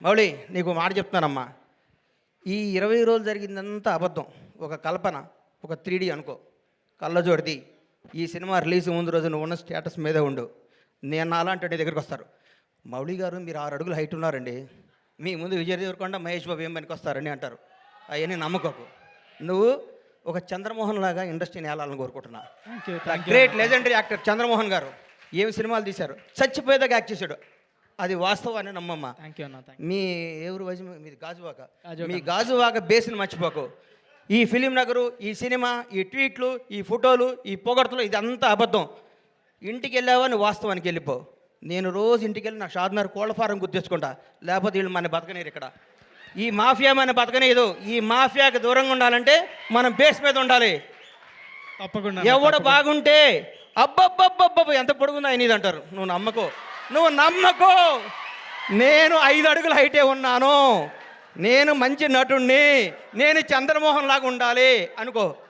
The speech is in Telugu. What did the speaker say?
మౌళి నీకు మాట చెప్తున్నానమ్మా, ఈ 20 రోజులు జరిగిందంతా అబద్ధం, ఒక కల్పన, ఒక 3D అనుకో, కళ్ళజోడిది. ఈ సినిమా రిలీజ్ ముందు రోజు నువ్వు ఉన్న స్టేటస్ మీదే ఉండు. నేను అలాంటి నీ దగ్గరికి వస్తారు, మౌళి గారు మీరు 6 అడుగులు హైట్ ఉన్నారండి, మీ ముందు విజయ్ దేవరకొండ మహేష్ బాబు ఏం పనికి వస్తారని అంటారు. అవన్నీ నమ్మకోకు. నువ్వు ఒక చంద్రమోహన్ లాగా ఇండస్ట్రీని ఏలాలని కోరుకుంటున్నా. గ్రేట్ లెజెండరీ యాక్టర్ చంద్రమోహన్ గారు ఏమి సినిమాలు తీశారు, చచ్చిపోయేదాకా యాక్ట్ చేశాడు. అది వాస్తవాన్ని నమ్మమ్మ. మీ ఎవరు వయసు మీది గాజువాక, మీ గాజువాక బేస్ని మర్చిపోకు. ఈ ఫిలిం నగరు, ఈ సినిమా, ఈ ట్వీట్లు, ఈ ఫోటోలు, ఈ పొగడ్తలు ఇదంతా అబద్ధం. ఇంటికి వెళ్ళావా నువ్వు వాస్తవానికి వెళ్ళిపో. నేను రోజు ఇంటికి వెళ్ళి నా షాద్నగర్ కోళ్ళ ఫారం గుర్తించుకుంటా, లేకపోతే వీళ్ళు మన బతకనేరు. ఇక్కడ ఈ మాఫియా మన బతకనేదు. ఈ మాఫియాకి దూరంగా ఉండాలంటే మనం బేస్ మీద ఉండాలి. తప్పకుండా ఎవడు బాగుంటే అబ్బబ్బబ్బబ్బబ్బ ఎంత పొడుగుందా ఆయన ఇది అంటారు. నువ్వు నమ్మకో. నేను 5 అడుగుల హైటే ఉన్నాను, నేను మంచి నటుణ్ణి, నేను చంద్రమోహన్ లాగా ఉండాలి అనుకో.